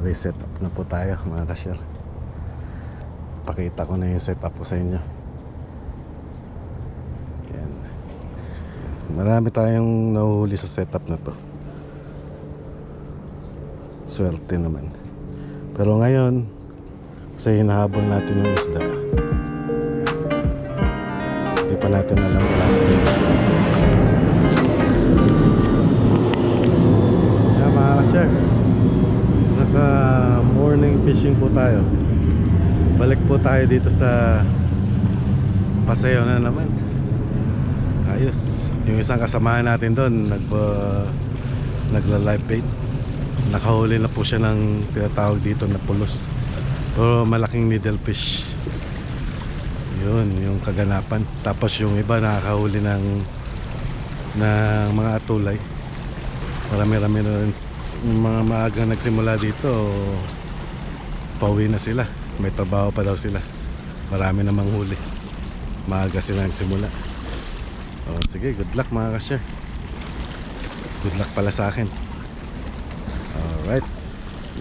reset up na po tayo mga ka-share. Pakita ko na yung setup ko sa inyo. Yan. Marami tayong nahuhuli sa setup na to. Swerte naman. Pero ngayon, kasi hinahabol natin yung isda, hindi pa natin alam kung nasa yung isda. Yan mga ka-share, naka morning fishing po tayo. Balik po tayo dito sa paseo na naman. Ayos. Yung isang kasamahan natin doon nagla-live bait. Nakahuli na po siya ng tinatawag dito na pulos, pero malaking needlefish. Yun yung kaganapan. Tapos yung iba nakakahuli ng mga atulay. Marami-rami na rin. Mga maagang nagsimula dito, pauwi na sila. May trabaho pa daw sila. Marami namang huli. Maaga sila nagsimula. Oh, sige, good luck mga ka-share. Good luck pala sa akin. Alright.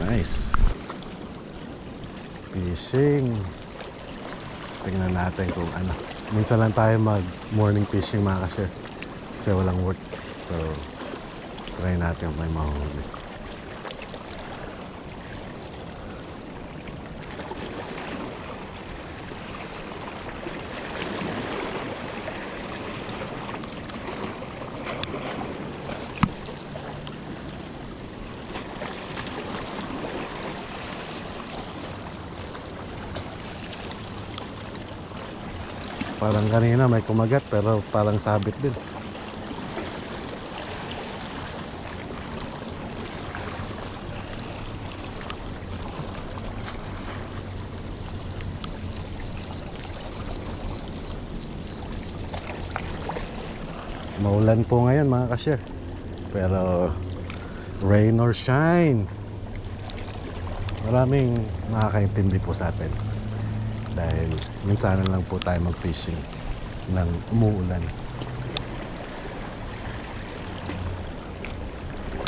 Nice. Fishing. Tingnan natin kung ano. Minsan lang tayo mag morning fishing mga ka-share, kasi walang work. So try natin kung may mahuli. Parang kanina may kumagat pero parang sabit din. Maulan po ngayon mga ka-share, pero rain or shine, maraming makakaintindi po sa atin. Dahil minsan lang po tayo mag-fishing ng umuulan.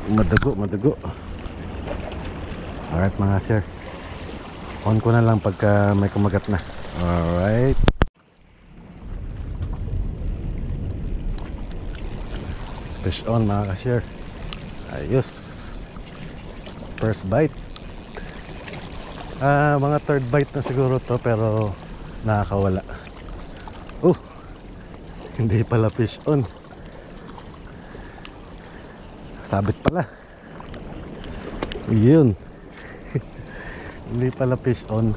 Madugo. Alright mga sir, on ko na lang pagka may kumagat na. Alright. Fish on mga ka-share. Ayos. First bite. Mga third bite na siguro to, pero nakakawala. Hindi pala fish on. Sabit pala. Yun. Hindi pala fish on.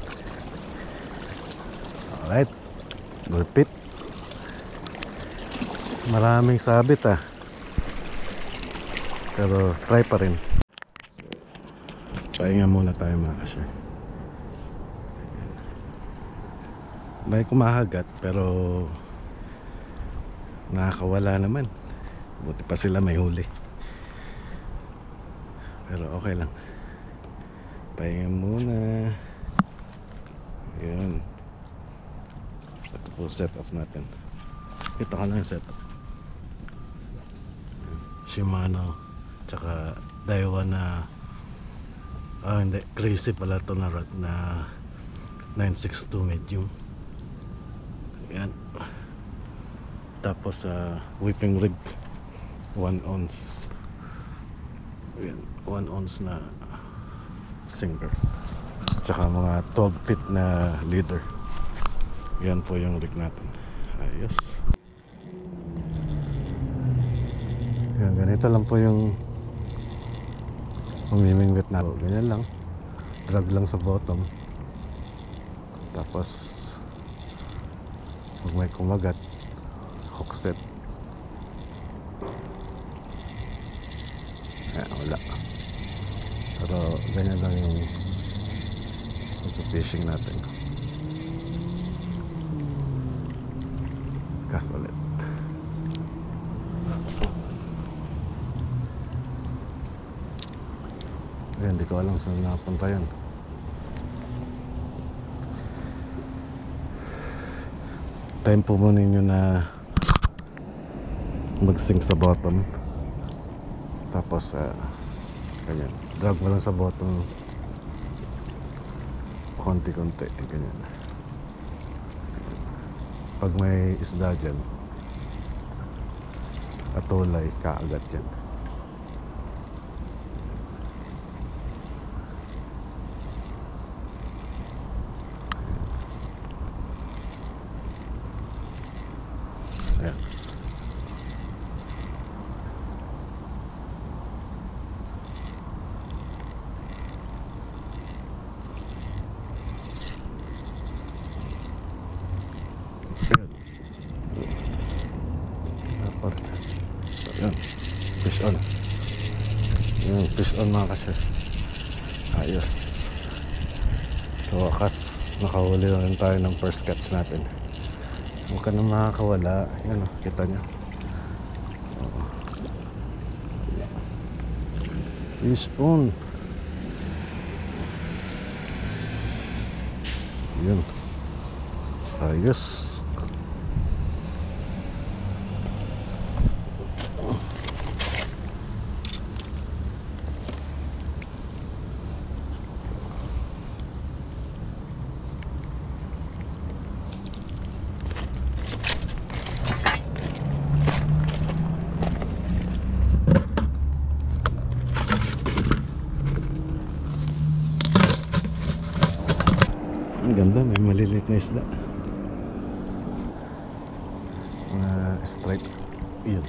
Alright. Repeat. Maraming sabit pero try pa rin. Pahinga muna tayo mga ka-share. May kumahagat pero nakakawala naman. Buti pa sila may huli. Pero okay lang. Pahinga muna. Yun. Ito po setup natin. Ito ka na yung setup. Shimano tsaka Daiwa na hindi, crazy pala ito na rod na 962 medium. Yan. Tapos whipping rig 1 ounce. Yan, 1 ounce na sinker. Tsaka mga 12 feet na leader. Yan po yung rig natin. Ayos. Yan, ganito lang po yung umimingwit na. Ganyan lang. Drag lang sa bottom. Tapos pag may kumagat, hook set. Wala. Pero ganyan lang yung fishing natin. Cast ulit. Hindi ko alam saan napunta yan. Time po muna ninyo na mag-sink sa bottom. Tapos ganyan, drag mo lang sa bottom konti-konti, ganyan. Pag may isda dyan, atulay, kaagat yan. Ayan. Ayan. Fish on. Ayan, fish on mga kasi. Ayos. So wakas nakahuli na rin tayo ng first catch natin. Huwag ka na makakawala. Yan o, kita nyo. Fish on. Yun. Ayos. Ang ganda, may maliliit na isda. Mga stripe. Yun.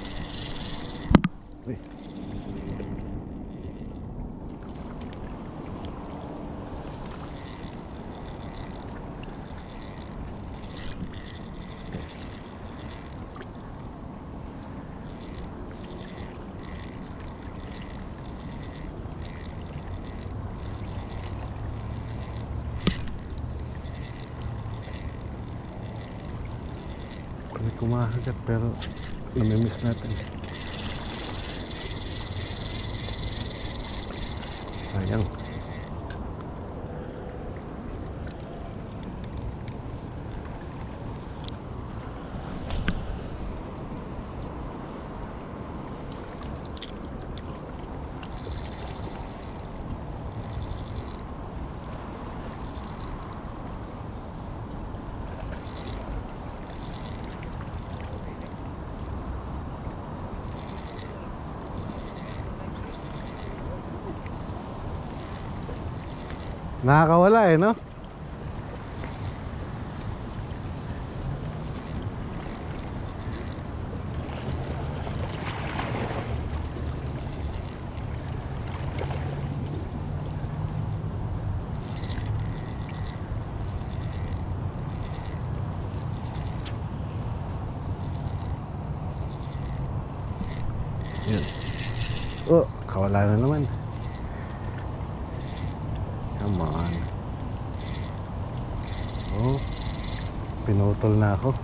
Uy. May kumahagat pero namimiss natin. Sayang. Nakakawala eh, no? Yun. Oh, kawala na naman. Come on. Oh, pinutol na ako.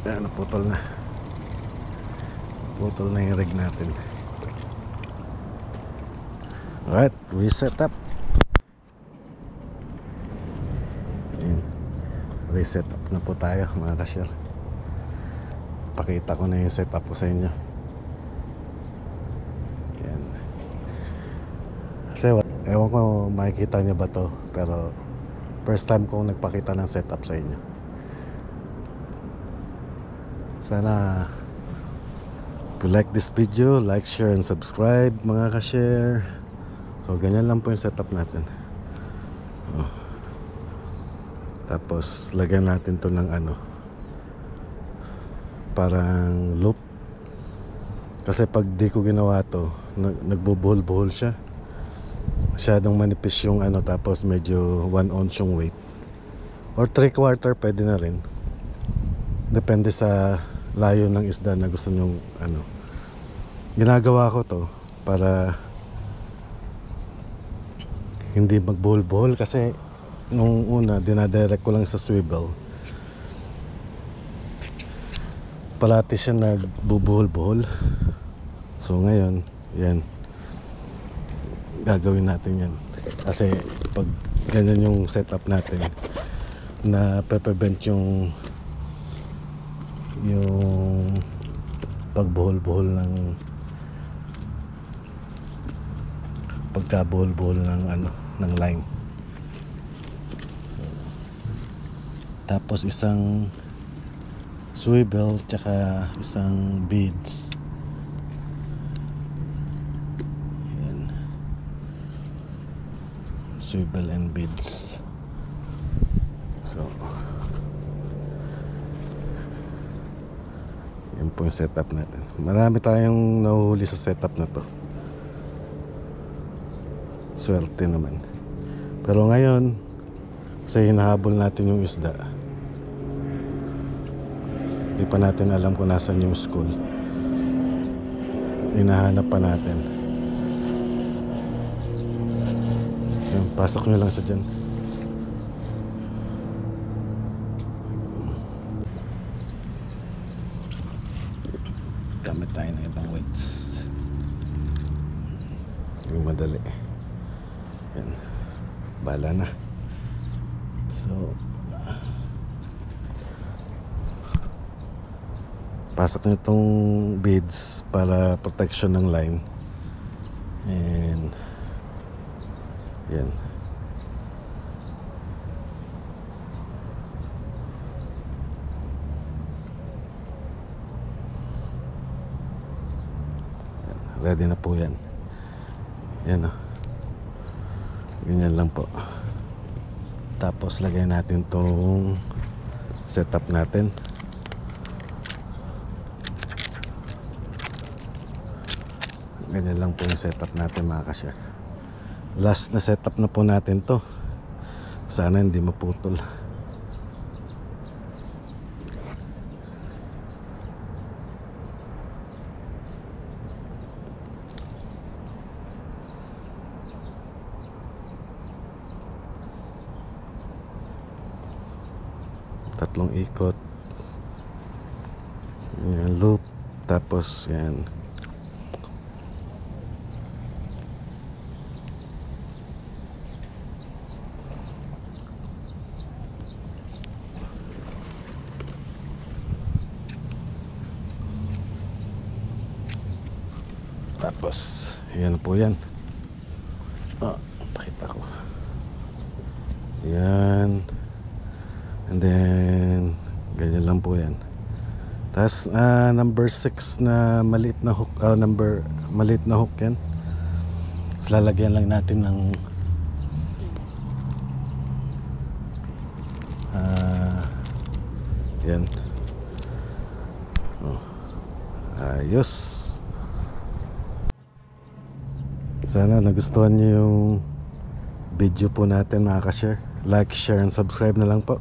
Yan, naputol na. Putol na yung rig natin. Alright, reset up. Ayan. Reset up na po tayo mga ka-share. Pakita ko na yung setup ko sa inyo. Ayan. Kasi ewan ko makikita nyo ba to, pero first time kong nagpakita ng setup sa inyo. Sana if you like this video, like, share, and subscribe mga ka-share. So ganyan lang po yung setup natin. Oh. Tapos lagyan natin to ng ano, parang loop. Kasi pag di ko ginawa to, nagbubuhol-buhol siya. Masyadong manipis yung ano, tapos medyo 1 ounce yung weight. Or 3/4 pwede na rin. Depende sa layo ng isda na gusto nyong ano. Ginagawa ko to para hindi magbuhol-buhol, kasi nung una dinadirect ko lang sa swivel. Parati siya nagbubuhol-buhol. So ngayon, yan, gagawin natin yan. Kasi pag ganyan yung setup natin, na prevent yung pagbuhol-buhol ng pagkabuhol-buhol ng ng line. Tapos isang swivel tsaka isang beads. Ayan. Swivel and beads. So yun po yung setup natin. Marami tayong nahuhuli sa setup na to. Swerte naman. Pero ngayon kasi hinahabol natin yung isda, hindi pa natin alam kung nasan yung school. Hinahanap pa natin. Yun, pasok nyo lang sa dyan. Gamit tayo ng ibang weights. Yung madali. Yan. Bahala na. So pasok nyo itong beads para protection ng line. And yan. Ready na po yan. Yan o. Ganyan lang po. Tapos lagay natin tong setup natin. Ganyan lang po yung setup natin mga ka-share. Last na setup na po natin to. Sana hindi maputol. Tatlong ikot. Yan, loop. Tapos yan. Tapos yan po yan. Pakita ko. Yan. And then ganyan lang po yan. Tapos number 6 na maliit na hook, maliit na hook yan. Tapos lalagyan lang natin ng yan. Ayos. Sana nagustuhan niyo yung video po natin mga ka-share. Like, share, and subscribe na lang po.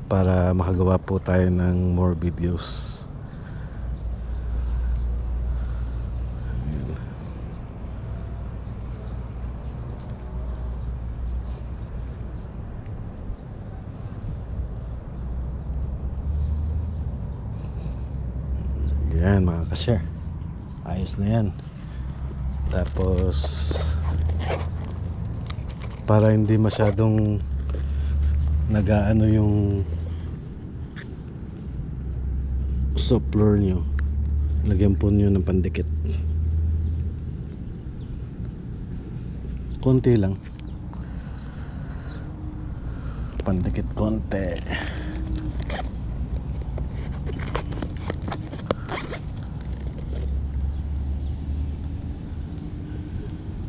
Para makagawa po tayo ng more videos. Yan mga ka-share. Ayos na yan. Tapos para hindi masyadong nagaano yung soft floor nyo, lagyan po nyo ng pandikit. Konti lang. Pandikit konti.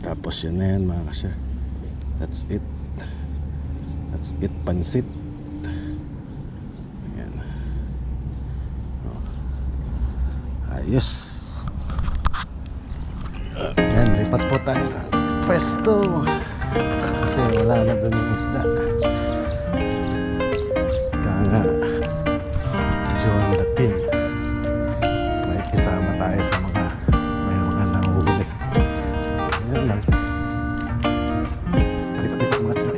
Tapos yun na yan mga ka-share. That's it. That's it, pansit. Ayan. Ayos. Ayan, lipat po tayo ng pwesto. Kasi wala na doon yung isda. Kaya nga, join the team. May kisama tayo sa mga nanguhuli. Ayan lang. Lipat-lipat mga isda.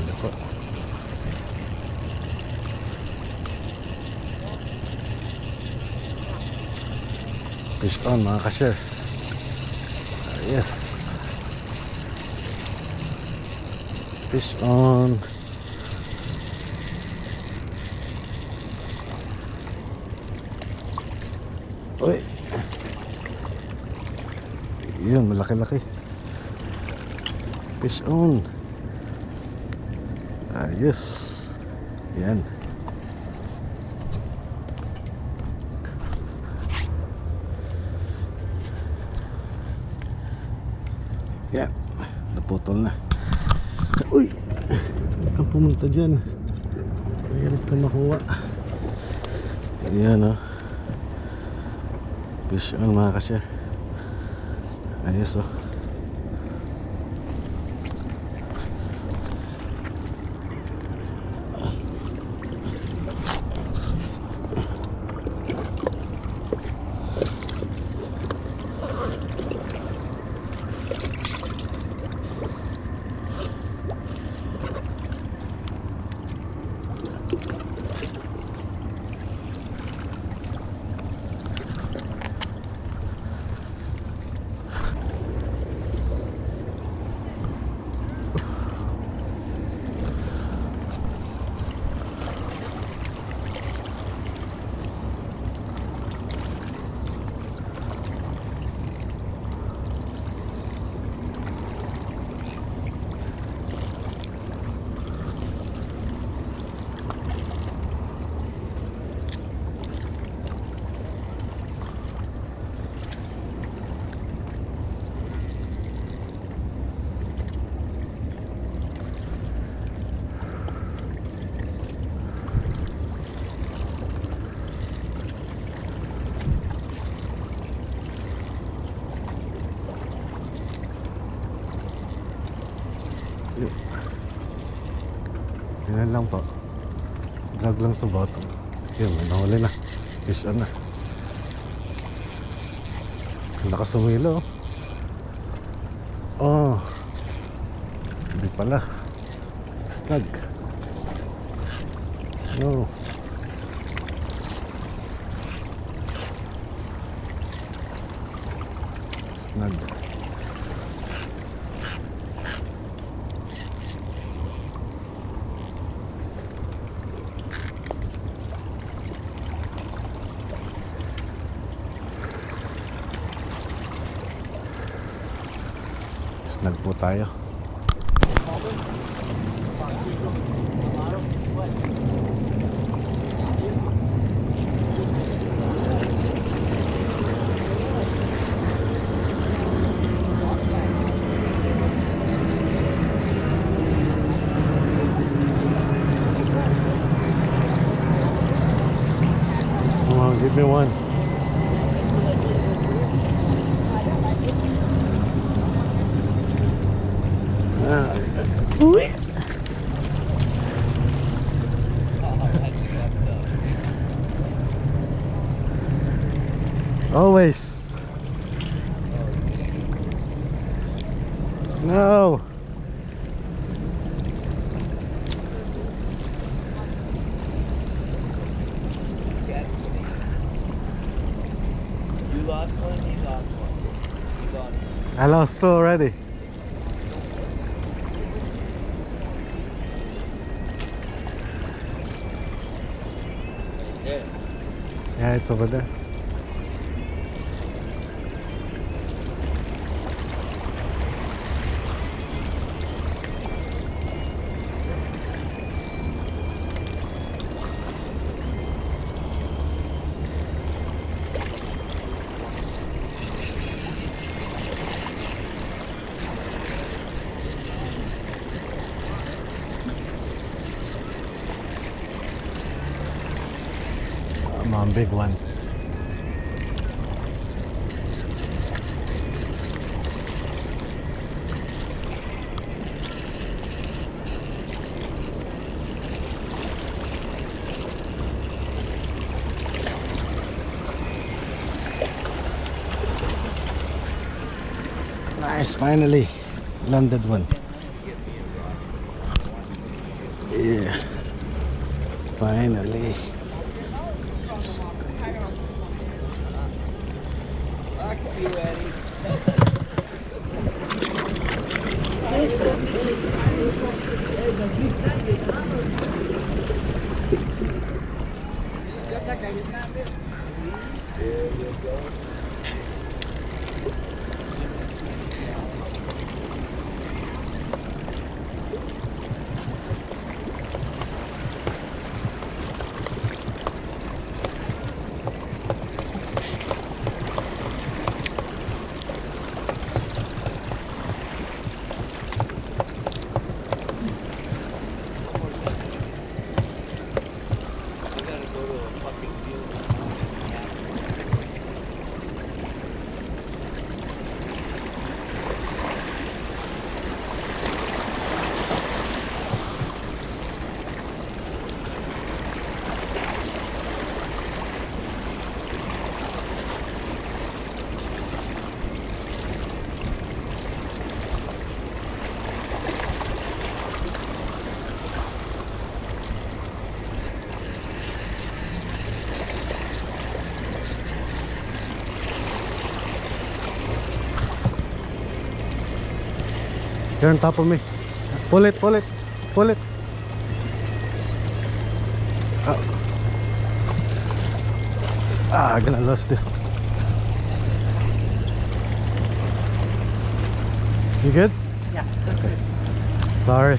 Ito po. Fish on mga ka-share. Yes. Fish on. Uy. Yun, malaki-laki. Fish on. Ayos. Yan. Yan. Naputol na. Uy. Huwag kang pumunta dyan. Mayroon ka makuha. Yan, oh. Fish on mga kasya. Ayos, oh. Yan lang po. Drag lang sa bottom. Yun, nahuli na. Fish on na. Lakas sumilo. Oh. Hindi pala. Snag. No. Snag. Snag po tayo. Come on, give me one. Always. No. You lost one, he lost one. You lost one. I lost two already. Yeah. Yeah, it's over there. Come on, big one. Nice, finally landed one. Yeah. Finally. You ready? I gotta go to a fucking field. You're on top of me. Pull it, pull it, pull it. I'm gonna lose this. You good? Yeah. Okay. Sorry.